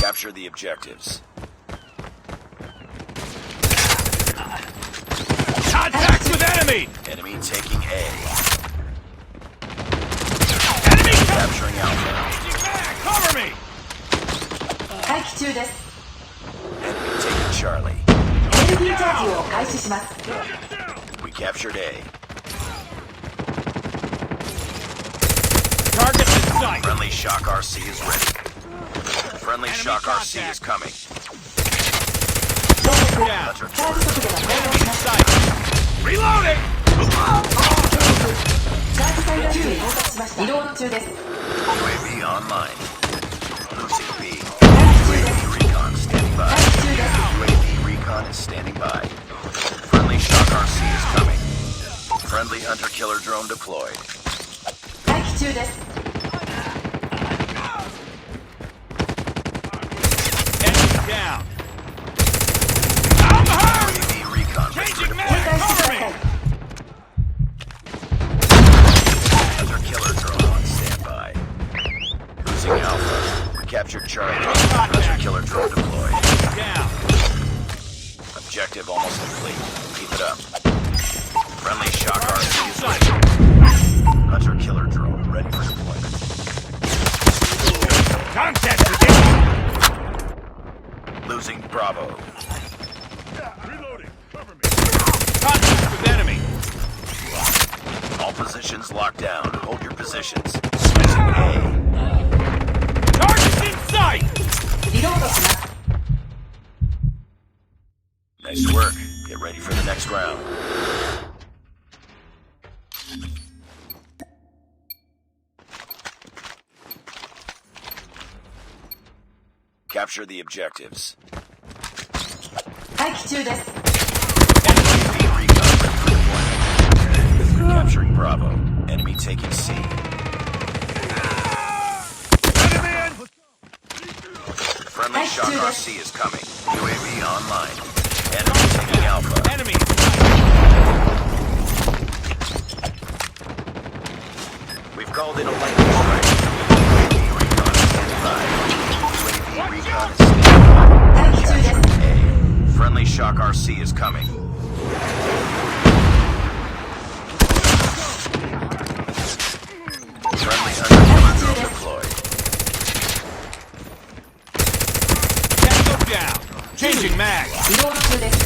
Capture the objectives. Contact with enemy! Enemy taking A. Enemy Capturing Alpha. cover me! Enemy taking Charlie. エネルギーチャージを開始します。 We captured A. Target in sight! Friendly Shock RC is ready. Friendly Shock RC is coming. Down! Hunter チャージ速度が向上 Enemy し in ます。 sight! Reloading! チャージサイダー2に到達しました。リロード中です。 UAV online. Losing B. UAV recon standing by. UAV recon is standing by. Friendly Shock RC is coming. Friendly Hunter Killer drone deployed. 待機中です。 Enemy down! I'm hurt! UAV recon ready for Changing deployment. mag! Cover me! Hunter Killer drone on standby. Losing Alpha. We captured Charlie. Hunter Killer drone deployed. Down! Objective almost complete. Keep it up. Friendly Shock RC is Sight! ready. Hunter Killer drone ready for deployment. Contact with enemy! Losing Bravo. Reloading! Cover me! Contact with enemy! All positions locked down. Hold your positions. Switching A. Target in sight! リロードします。 Nice work. Get ready for the next round. Capture the objectives. 待機中です。 UAV recon ready for deployment. Capturing Bravo. Enemy taking C. Enemy in! Friendly Shock RC is coming. UAV online. Enemy taking Alpha. Enemy! We've called in a lightning strike. UAV recon is standing by. UAV recon is standing by. Capturing A. Friendly Shock RC is coming. Friendly Hunter Killer drone deployed. Tango down! Changing mag! リロード中です。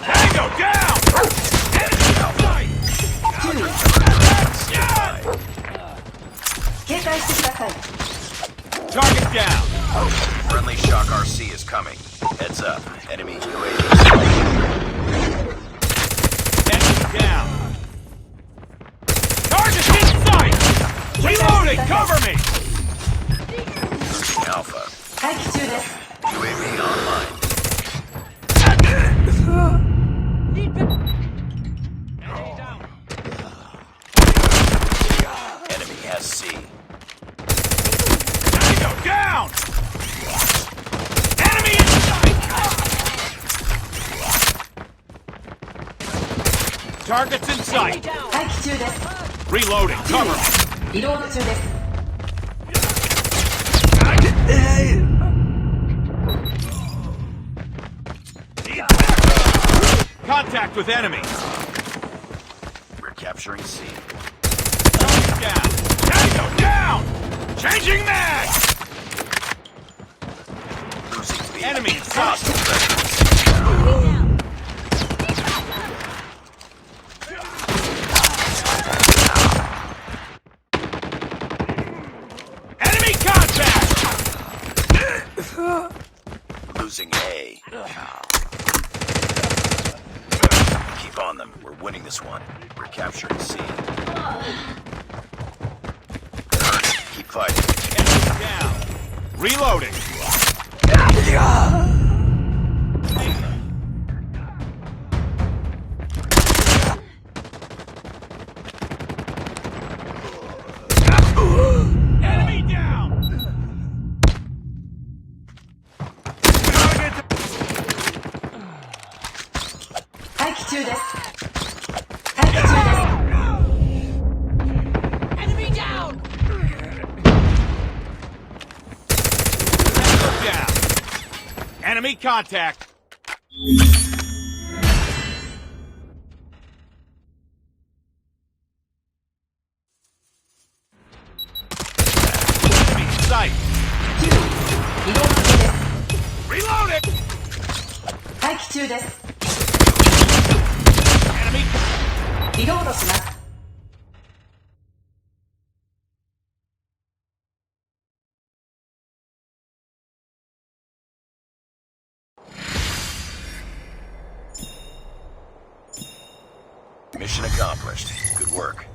Tango down! Enemy outside! Hunter Killer drone is standing by. 警戒してください。 Target down! Friendly Shock RC is coming. Heads up. Enemy UAV. Enemy down! Target in sight! Reloading! Cover me! Losing Alpha. 待機中です。 UAV online. Enemy has C. Tango down! Enemy in sight! Targets in sight! 待機中です。 Reloading! Cover me! リロード中です。 Contact with enemy! We're capturing C. Down! Tango down! Changing mag! Losing B. Enemy in sight! Enemy contact! Losing A. Keep on them. We're winning this one. We're capturing C. Keep fighting. Enemy down! Reloading! Enemy down! Target 待機中です。待機中です。 Enemy down! down! Enemy contact! Enemy sight! 9、移動中です。 Reload it! 待機中です。 Enemy リロードします。Mission accomplished. Good work.